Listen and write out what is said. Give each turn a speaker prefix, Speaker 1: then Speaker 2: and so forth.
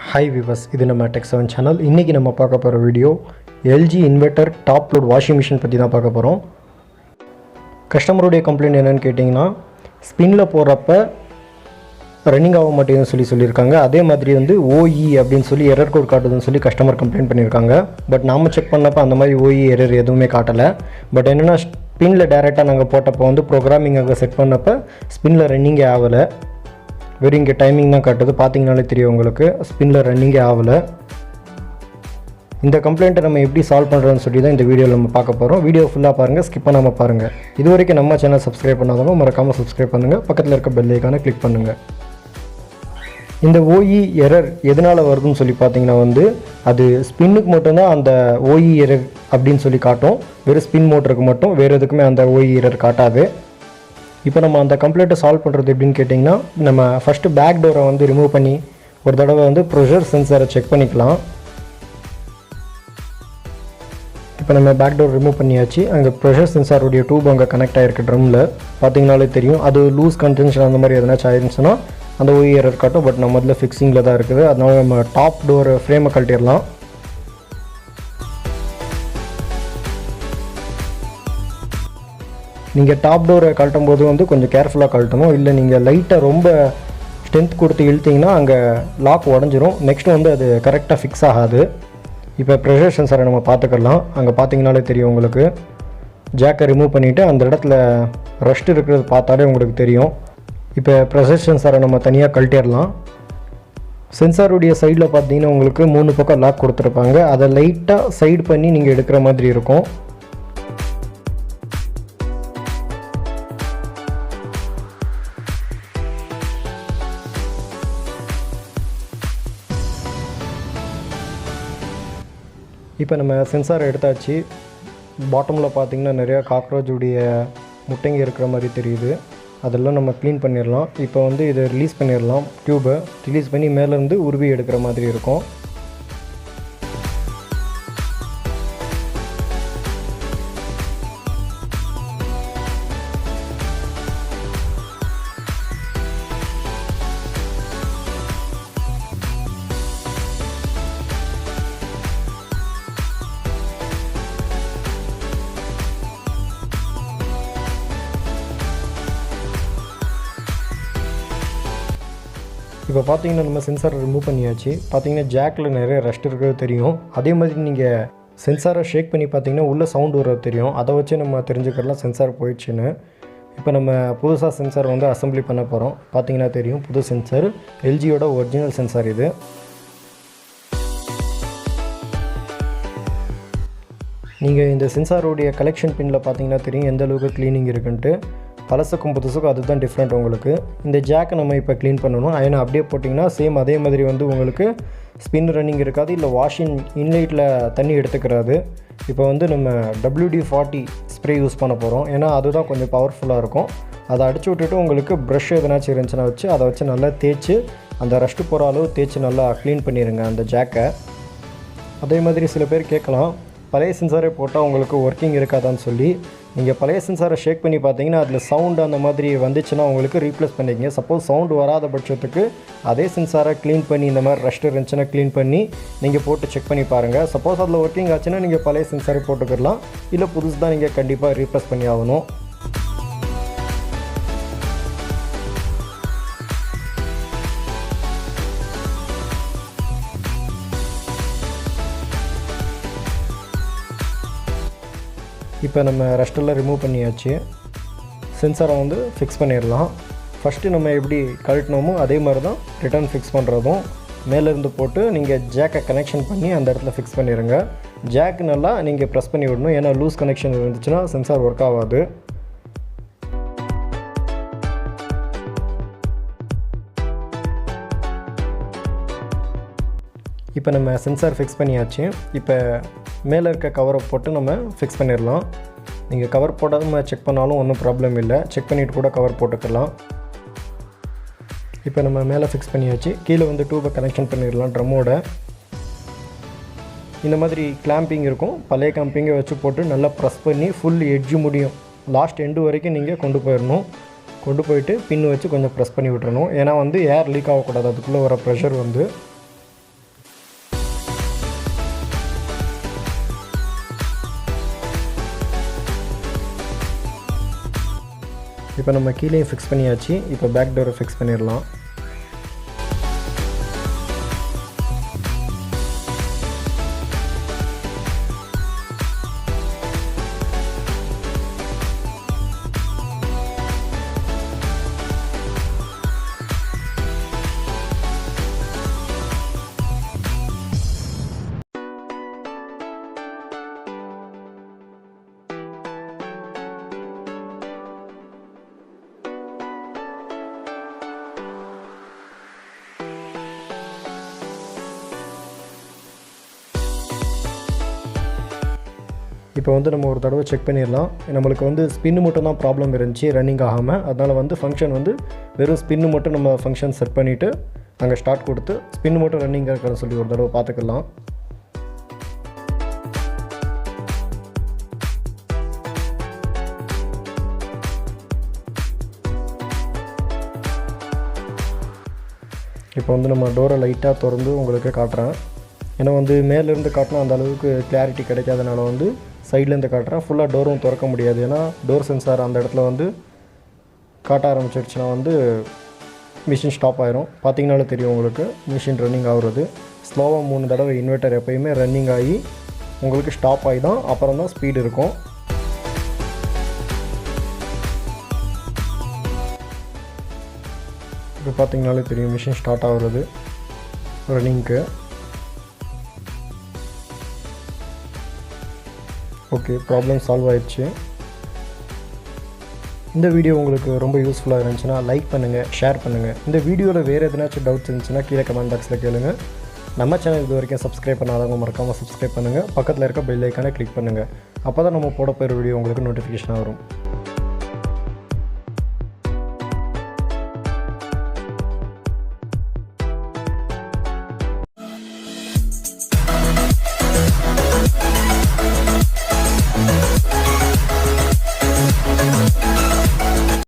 Speaker 1: Hi viewers, இது நம்ம டெக்7 channel. இன்றைக்கி நம்ம பார்க்க போகிற video LG inverter top load washing machine பற்றி தான் பார்க்க போகிறோம். கஸ்டமருடைய கம்ப்ளைண்ட் என்னென்னு கேட்டிங்கன்னா, ஸ்பின்னில் போடுறப்ப ரன்னிங் ஆக மாட்டேங்குதுன்னு சொல்லியிருக்காங்க. அதே மாதிரி ஓஇ அப்படின்னு சொல்லி எரர் கோட் காட்டுதுன்னு சொல்லி கஸ்டமர் கம்ப்ளைண்ட் பண்ணியிருக்காங்க. பட் நாம் செக் பண்ணப்போ அந்த மாதிரி ஓஇ எரர் எதுவுமே காட்டலை. பட் என்னென்னா, ஸ்பின்னில் டேரெக்டாக நாங்கள் போட்டப்போ ப்ரோக்ராமிங் அங்கே செட் பண்ணப்போ ஸ்பின்னில் ரன்னிங்கே ஆகலை. வெறும் இங்கே டைமிங் தான் காட்டுது. பார்த்தீங்கனாலே தெரியும் உங்களுக்கு, ஸ்பின்னில் ரன்னிங்கே ஆகலை. இந்த கம்ப்ளைண்ட்டை நம்ம எப்படி சால்வ் பண்ணுறதுன்னு சொல்லி தான் இந்த வீடியோவில் நம்ம பார்க்க போகிறோம். வீடியோ ஃபுல்லாக பாருங்கள், ஸ்கிப் பண்ணாமல் பாருங்கள். இது வரைக்கும் நம்ம சேனல் சப்ஸ்கிரைப் பண்ணாதவங்க மறக்காமல் சப்ஸ்கிரைப் பண்ணுங்கள். பக்கத்தில் இருக்க பெல் ஐக்கானை கிளிக் பண்ணுங்கள். இந்த ஓஇ எரர் எதனால் வருதுன்னு சொல்லி பார்த்தீங்கன்னா அது ஸ்பின்னுக்கு மட்டும்தான் அந்த ஓஇ எரர் அப்படின்னு சொல்லி காட்டும். வெறும் ஸ்பின் மோட்டருக்கு மட்டும், வேறு எதுக்குமே அந்த ஓஇ எரர் காட்டாது. இப்போ நம்ம அந்த கம்ப்ளைண்ட்டை சால்வ் பண்ணுறது எப்படின்னு கேட்டிங்கன்னா, நம்ம ஃபஸ்ட்டு பேக் டோரை ரிமூவ் பண்ணி ஒரு தடவை ப்ரெஷர் சென்சாரை செக் பண்ணிக்கலாம். இப்போ நம்ம பேக் டோர் ரிமூவ் பண்ணியாச்சு. அங்கே ப்ரெஷர் சென்சாருடைய டியூப் அங்கே கனெக்ட் ஆகிருக்கு ட்ரம்மில். பார்த்தீங்கனாலே தெரியும். அது லூஸ் கன்டென்ஷன் அந்த மாதிரி எதனாச்சும் ஆயிருந்துச்சுன்னா அந்த ஓஇ எரர் காட்டும். பட் நம்ம முதல்ல ஃபிக்ஸிங்கில் தான் இருக்குது. அதனால நம்ம டாப் டோர் ஃப்ரேமை கழட்டிடலாம். நீங்கள் டாப் டோரை கழட்டும் போது கொஞ்சம் கேர்ஃபுல்லாக கழட்டணும். இல்லை நீங்கள் லைட்டாக ரொம்ப ஸ்ட்ரென்த் கொடுத்து இழுத்திங்கன்னா அங்கே லாக் உடஞ்சிரும். நெக்ஸ்ட்டு அது கரெக்டாக ஃபிக்ஸ் ஆகாது. இப்போ ப்ரெஷர் சென்சாரை நம்ம பார்த்துக்கலாம். அங்கே பார்த்தீங்கனாலே தெரியும் உங்களுக்கு. ஜாக்கை ரிமூவ் பண்ணிவிட்டு அந்த இடத்துல ரஸ்ட் இருக்கிறது பார்த்தாலே உங்களுக்கு தெரியும். இப்போ ப்ரெஷர் சென்சாரை நம்ம தனியாக கழட்டிடலாம். சென்சாருடைய சைடில் பார்த்தீங்கன்னா உங்களுக்கு 3 பக்கம் லாக் கொடுத்துருப்பாங்க. அதை லைட்டாக சைடு பண்ணி நீங்கள் எடுக்கிற மாதிரி இருக்கும். இப்போ நம்ம சென்சாரை எடுத்தாச்சு. பாட்டமில் பார்த்திங்கன்னா நிறையா காக்ரோச்சுடைய முட்டைங்க இருக்கிற மாதிரி தெரியுது. அதெல்லாம் நம்ம க்ளீன் பண்ணிடலாம். இப்போ இதை ரிலீஸ் பண்ணிடலாம். டியூபை ரிலீஸ் பண்ணி மேலேருந்து உருவி எடுக்கிற மாதிரி இருக்கும். இப்போ பார்த்தீங்கன்னா நம்ம சென்சாரை ரிமூவ் பண்ணியாச்சு. பார்த்தீங்கன்னா ஜாக்கில் நிறைய ரஸ்ட் இருக்கிறது தெரியும். அதே மாதிரி நீங்கள் சென்சாரை ஷேக் பண்ணி பார்த்தீங்கன்னா உள்ளே சவுண்டு வர்றது தெரியும். அதை வச்சு நம்ம தெரிஞ்சுக்கலாம் சென்சார் போயிடுச்சுன்னு. இப்போ நம்ம புதுசாக சென்சார் அசம்பிளி பண்ண போகிறோம். பார்த்தீங்கன்னா தெரியும், புது சென்சார், எல்ஜியோட ஒரிஜினல் சென்சார் இது. நீங்கள் இந்த சென்சாரோடைய கலெக்ஷன் பின்னில் பார்த்தீங்கன்னா தெரியும் எந்த அளவுக்கு க்ளீனிங் இருக்குன்ட்டு. பழசுக்கும் புதுசுக்கும் அதுதான் டிஃப்ரெண்ட் உங்களுக்கு. இந்த ஜாக்கை நம்ம இப்போ க்ளீன் பண்ணணும். ஏன்னா அப்படியே போட்டிங்கன்னா சேம் அதே மாதிரி உங்களுக்கு ஸ்பின் ரன்னிங் இருக்காது. இல்லை வாஷிங் இன்லைட்டில் தண்ணி எடுத்துக்கிறாது. இப்போ நம்ம WD-40 ஸ்ப்ரே யூஸ் பண்ண போகிறோம். ஏன்னா அதுதான் கொஞ்சம் பவர்ஃபுல்லாக இருக்கும். அதை அடிச்சு விட்டுட்டு உங்களுக்கு ப்ரஷ் எதனாச்சும் இருந்துச்சுன்னா வச்சு அதை வச்சு நல்லா தேய்ச்சி அந்த ரஸ்ட்டு போகிற அளவு தேய்ச்சி நல்லா க்ளீன் பண்ணிடுங்க அந்த ஜாக்கை. அதே மாதிரி சில பேர் கேட்கலாம், பழைய சென்சாரே போட்டால் உங்களுக்கு ஒர்க்கிங் இருக்காதான்னு சொல்லி. நீங்கள் பழைய சென்சாரை ஷேக் பண்ணி பார்த்தீங்கன்னா அதில் சவுண்டு அந்த மாதிரி வந்துச்சுன்னா உங்களுக்கு ரீப்ளேஸ் பண்ணிக்கங்க. சப்போஸ் சவுண்டு வராத பட்சத்துக்கு அதே சென்சாரை க்ளீன் பண்ணி இந்த மாதிரி ரஸ்ட் இருந்துச்சுன்னா க்ளீன் பண்ணி நீங்கள் போட்டு செக் பண்ணி பாருங்கள். சப்போஸ் அதில் ஒர்க்கிங் ஆச்சுன்னா நீங்கள் பழைய சென்சாரை போட்டுக்கலாம். இல்லை புதுசு தான் நீங்கள் கண்டிப்பாக ரீப்ளேஸ் பண்ணி ஆகணும். இப்போ நம்ம ரஸ்ட்டெல்லாம் ரிமூவ் பண்ணியாச்சு. சென்சாரை ஃபிக்ஸ் பண்ணிடலாம். ஃபஸ்ட்டு நம்ம எப்படி கழட்டினோமோ அதே மாதிரி தான் ரிட்டர்ன் ஃபிக்ஸ் பண்ணுறதும். மேலேருந்து போட்டு நீங்கள் ஜாக்கை கனெக்ஷன் பண்ணி அந்த இடத்துல ஃபிக்ஸ் பண்ணிடுங்க. ஜாக் நல்லா நீங்கள் ப்ரெஸ் பண்ணி விடணும். ஏன்னா லூஸ் கனெக்ஷன் இருந்துச்சுன்னா சென்சார் ஒர்க் ஆகாது. இப்போ நம்ம சென்சார் ஃபிக்ஸ் பண்ணியாச்சு. இப்போ மேலே இருக்க கவரை போட்டு நம்ம ஃபிக்ஸ் பண்ணிடலாம். நீங்கள் கவர் போடாமல் செக் பண்ணாலும் ஒன்றும் ப்ராப்ளம் இல்லை. செக் பண்ணிவிட்டு கூட கவர் போட்டுக்கலாம். இப்போ நம்ம மேலே ஃபிக்ஸ் பண்ணியாச்சு. கீழே டியூபை கனெக்ஷன் பண்ணிடலாம் ட்ரம்மோட. இந்த மாதிரி கிளாம்பிங் இருக்கும். பழைய கிளாம்பிங்கை வச்சு போட்டு நல்லா ப்ரெஸ் பண்ணி ஃபுல் எட்ஜு முடியும் லாஸ்ட் எண்டு வரைக்கும் நீங்கள் கொண்டு போயிடணும். கொண்டு போயிட்டு பின்னு வச்சு கொஞ்சம் ப்ரெஸ் பண்ணி விட்டுறணும். ஏன்னா ஏர் லீக் ஆகக்கூடாது. அதுக்குள்ளே வர ப்ரெஷர் இப்போ நம்ம கீழே ஃபிக்ஸ் பண்ணியாச்சு. இப்போ பேக் டோரை ஃபிக்ஸ் பண்ணிடலாம். இப்போ வந்து நம்ம ஒரு தடவை செக் பண்ணிடலாம். நம்மளுக்கு வந்து ஸ்பின்னு மட்டும் தான் ப்ராப்ளம் இருந்துச்சு ரன்னிங் ஆகாமல். அதனால் வந்து ஃபங்க்ஷன் வந்து வெறும் ஸ்பின்னு மட்டும் நம்ம ஃபங்க்ஷன் செட் பண்ணிவிட்டு அங்கே ஸ்டார்ட் கொடுத்து ஸ்பின்னு மட்டும் ரன்னிங் இருக்கிறத சொல்லி ஒரு தடவை பார்த்துக்கலாம். இப்போ வந்து நம்ம டோரை லைட்டாக திறந்து உங்களுக்கு காட்டுறேன். ஏன்னா வந்து மேலேருந்து காட்டினா அந்த அளவுக்கு கிளாரிட்டி கிடைக்காதனால வந்து சைட்லேருந்து காட்டுறேன். ஃபுல்லாக டோரும் திறக்க முடியாது. ஏன்னா டோர் சென்சார் அந்த இடத்துல வந்து காட்ட ஆரம்பிச்சிடுச்சுன்னா வந்து மிஷின் ஸ்டாப் ஆயிரும். பார்த்திங்கனாலே தெரியும் உங்களுக்கு மிஷின் ரன்னிங் ஆகுறது. ஸ்லோவாக 3 தடவை இன்வெர்ட்டர் எப்போயுமே ரன்னிங் ஆகி உங்களுக்கு ஸ்டாப் ஆகி தான் அப்புறம் தான் ஸ்பீடு இருக்கும். இப்போ பார்த்திங்கனாலே தெரியும் மிஷின் ஸ்டார்ட் ஆகுறது ரன்னிங்க்கு. ஓகே, ப்ராப்ளம் சால்வ் ஆயிடுச்சு. இந்த வீடியோ உங்களுக்கு ரொம்ப யூஸ்ஃபுல்லாக இருந்துச்சுன்னா லைக் பண்ணுங்கள், ஷேர் பண்ணுங்கள். இந்த வீடியோவில் வேறு எதுனாச்சும் டவுட்ஸ் இருந்துச்சுன்னா கீழே கமெண்ட் பாக்ஸில் கேளுங்க. நம்ம சேனல் இது வரைக்கும் சப்ஸ்கிரைப் பண்ணாதவங்க மறக்காமல் சப்ஸ்கிரைப் பண்ணுங்கள். பக்கத்தில் இருக்க பெல் ஐக்கானை கிளிக் பண்ணுங்கள். அப்போ தான் நம்ம போட போகிற வீடியோ உங்களுக்கு நோட்டிஃபிகேஷனாக வரும்.